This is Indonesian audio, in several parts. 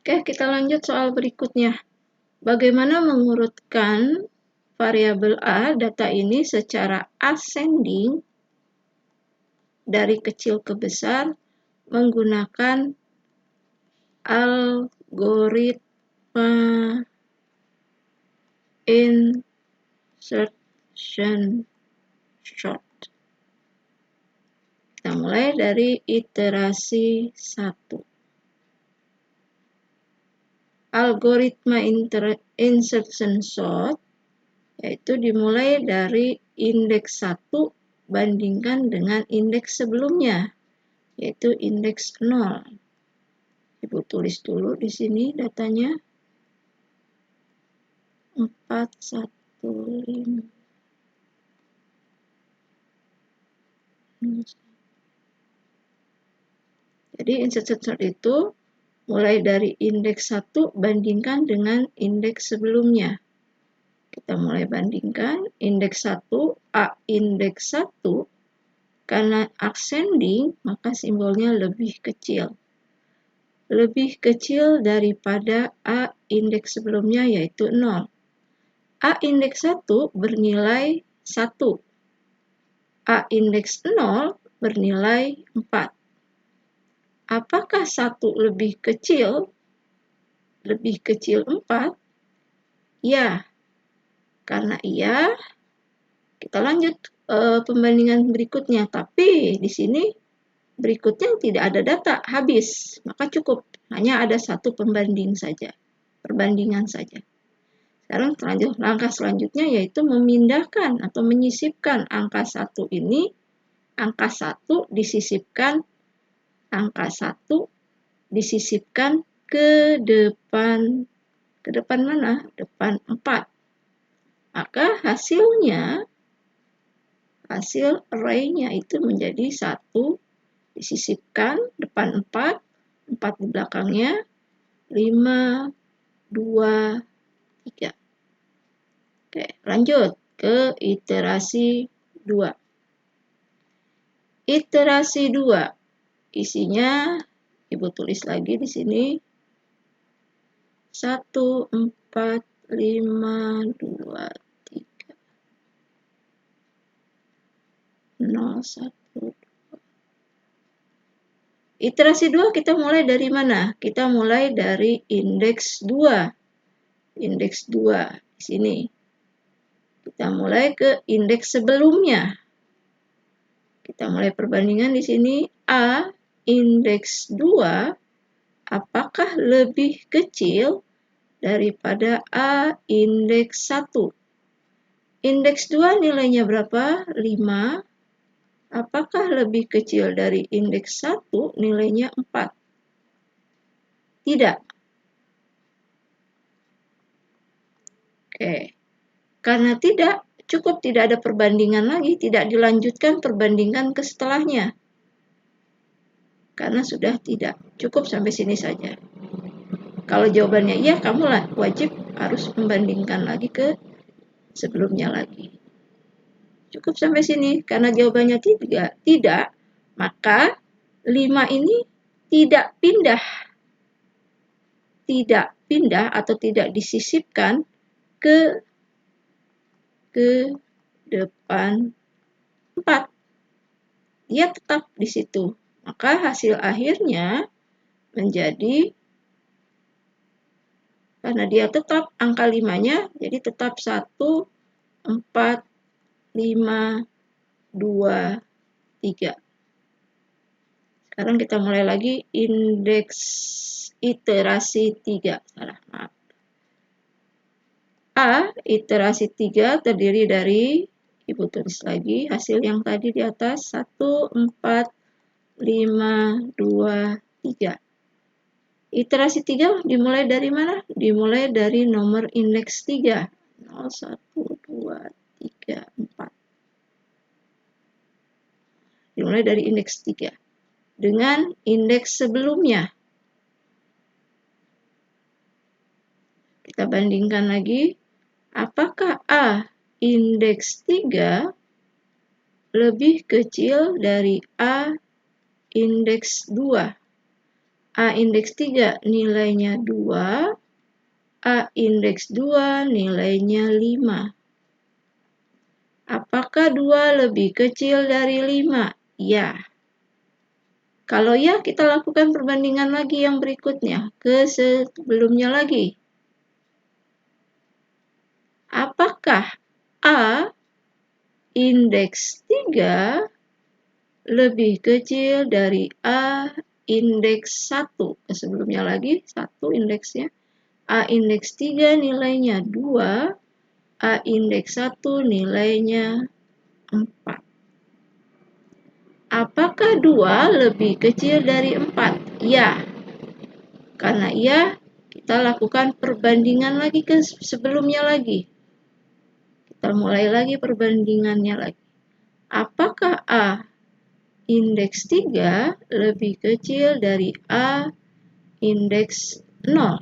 Oke, kita lanjut soal berikutnya. Bagaimana mengurutkan variabel A, data ini secara ascending dari kecil ke besar menggunakan algoritma insertion sort. Kita mulai dari iterasi 1. Algoritma insertion sort yaitu dimulai dari indeks 1 bandingkan dengan indeks sebelumnya, yaitu indeks 0. Ibu tulis dulu di sini datanya. 415. Jadi insertion sort itu mulai dari indeks 1 bandingkan dengan indeks sebelumnya. Kita mulai bandingkan indeks 1, A indeks 1, karena ascending maka simbolnya lebih kecil. Lebih kecil daripada A indeks sebelumnya yaitu 0. A indeks 1 bernilai 1. A indeks 0 bernilai 4. Apakah 1 lebih kecil 4? Ya. Karena iya, kita lanjut pembandingan berikutnya. Tapi di sini berikutnya tidak ada data, habis. Maka cukup, hanya ada satu perbandingan saja. Sekarang langkah selanjutnya yaitu memindahkan atau menyisipkan angka 1 ini, angka 1 disisipkan ke depan. Ke depan mana? Depan 4. Maka hasil array-nya itu menjadi 1 disisipkan depan 4 di belakangnya 5, 2, 3. Oke, lanjut ke iterasi 2. Iterasi 2 isinya Ibu tulis lagi di sini 1, 4, 5, 2, 3, 0, 1. Iterasi 2 kita mulai dari mana? Kita mulai dari indeks 2. Indeks 2 di sini. Kita mulai ke indeks sebelumnya. Kita mulai perbandingan di sini. A indeks 2 apakah lebih kecil daripada A indeks 1? Indeks 2 nilainya berapa? 5. Apakah lebih kecil dari indeks 1 nilainya 4? Tidak. Oke. Karena tidak, cukup tidak ada perbandingan lagi, tidak dilanjutkan perbandingan ke setelahnya. Karena sudah tidak, cukup sampai sini saja. Kalau jawabannya iya, kamu wajib harus membandingkan lagi ke sebelumnya lagi. Cukup sampai sini, karena jawabannya tidak, maka 5 ini tidak pindah atau tidak disisipkan ke depan 4. Dia tetap di situ. Maka hasil akhirnya menjadi, karena dia tetap angka 5-nya, jadi tetap 1, 4, 5, 2, 3. Sekarang kita mulai lagi indeks iterasi 3. Maaf. A iterasi 3 terdiri dari, Ibu tulis lagi hasil yang tadi di atas, 1, 4, 5, 2, 3. Iterasi 3 dimulai dari mana? Dimulai dari nomor indeks 3. 0, 1, 2, 3, 4. Dimulai dari indeks 3. Dengan indeks sebelumnya. Kita bandingkan lagi. Apakah A indeks 3 lebih kecil dari A indeks 2? A indeks 3 nilainya 2, A indeks 2 nilainya 5. Apakah 2 lebih kecil dari 5? Ya. Kalau ya, kita lakukan perbandingan lagi yang berikutnya, ke sebelumnya lagi. Apakah A indeks 3 lebih kecil dari A indeks 1? Sebelumnya lagi, 1 indeksnya. A indeks 3 nilainya 2, A indeks 1 nilainya 4. Apakah 2 lebih kecil dari 4? Ya. Karena ya, kita lakukan perbandingan lagi ke sebelumnya lagi. Kita mulai lagi perbandingannya lagi. Apakah A indeks 3 lebih kecil dari A indeks 0?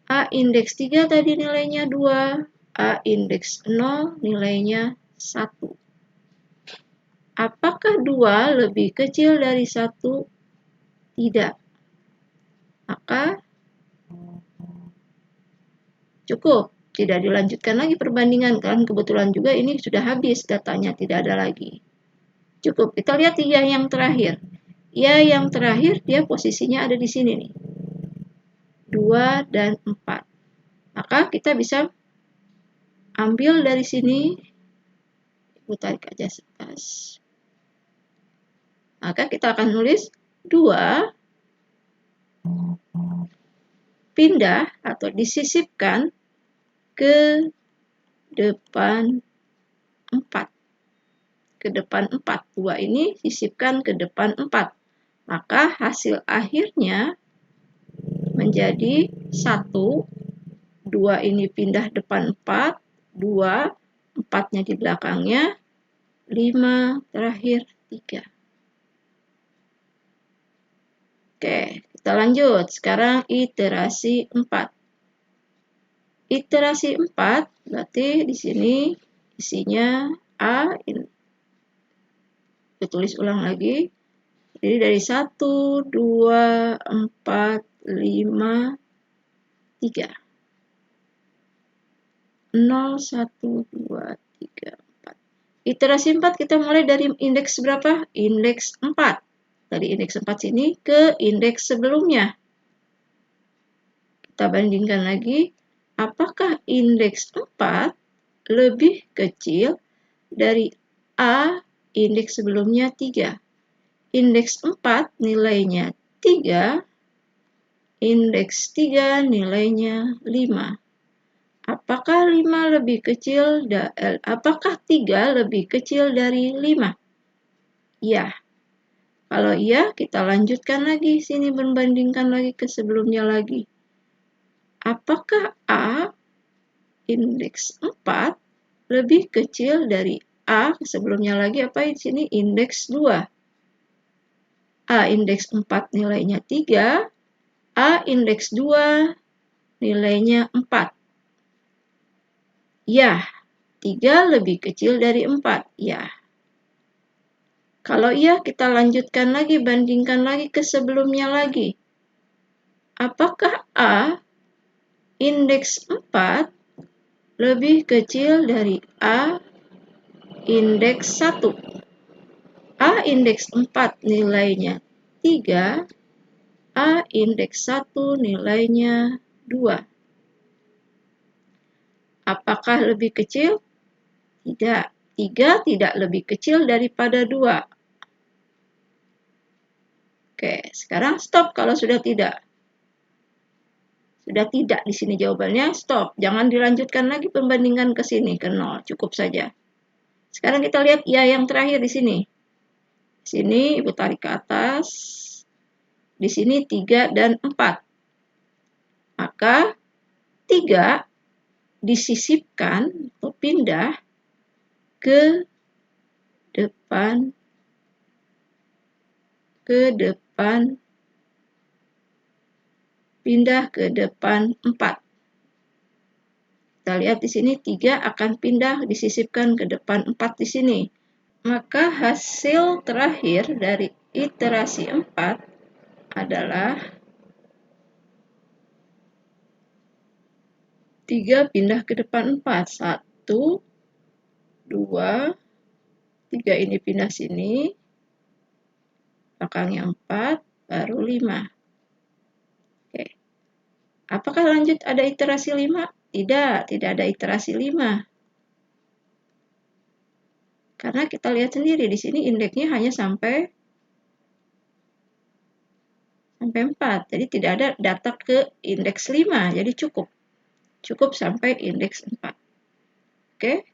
A indeks 3 tadi nilainya 2, A indeks 0 nilainya 1. Apakah 2 lebih kecil dari 1? Tidak. Maka cukup. Tidak dilanjutkan lagi perbandingan, kan kebetulan juga ini sudah habis datanya, tidak ada lagi. Cukup. Kita lihat ya yang terakhir. Ya yang terakhir dia posisinya ada di sini nih. 2 dan 4. Maka kita bisa ambil dari sini. Ibu tarik aja sekas. Maka kita akan nulis 2 pindah atau disisipkan ke depan 4. Ke depan 4. 2 ini sisipkan ke depan 4. Maka hasil akhirnya menjadi 1. 2 ini pindah depan 4. 2. 4-nya di belakangnya. 5. Terakhir 3. Oke, kita lanjut. Sekarang iterasi 4. Iterasi 4 berarti di sini isinya A. Kita tulis ulang lagi. Jadi dari 1, 2, 4, 5, 3. 0, 1, 2, 3, 4. Iterasi 4 kita mulai dari indeks berapa? Indeks 4. Dari indeks 4 sini ke indeks sebelumnya. Kita bandingkan lagi. Apakah indeks 4 lebih kecil dari A indeks sebelumnya 3? Indeks 4 nilainya 3. Indeks 3 nilainya 5. Apakah 5 lebih kecil apakah 3 lebih kecil dari 5? Ya. Kalau iya, kita lanjutkan lagi sini membandingkan lagi ke sebelumnya lagi. Apakah A indeks 4 lebih kecil dari A sebelumnya lagi apa di sini indeks 2? A indeks 4 nilainya 3, A indeks 2 nilainya 4. Ya, 3 lebih kecil dari 4. Ya. Kalau iya, kita lanjutkan lagi, bandingkan lagi ke sebelumnya lagi. Apakah A indeks 4 lebih kecil dari A indeks 1? A indeks 4 nilainya 3, A indeks 1 nilainya 2. Apakah lebih kecil? Tidak. 3 tidak lebih kecil daripada 2. Oke, sekarang stop kalau sudah tidak. Sudah tidak di sini jawabannya, stop. Jangan dilanjutkan lagi pembandingan ke sini, ke 0. Cukup saja. Sekarang kita lihat ya yang terakhir di sini. Di sini Ibu tarik ke atas. Di sini 3 dan 4. Maka 3 disisipkan atau pindah ke depan pindah ke depan 4. Kita lihat di sini 3 akan pindah disisipkan ke depan 4 di sini. Maka hasil terakhir dari iterasi 4 adalah 3 pindah ke depan 4. 1, 2, 3 ini pindah sini. Belakangnya 4, baru 5. Oke. Apakah lanjut ada iterasi 5? Tidak ada iterasi 5. Karena kita lihat sendiri di sini indeksnya hanya sampai 4. Jadi tidak ada data ke indeks 5. Jadi cukup sampai indeks 4. Oke.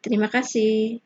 Terima kasih.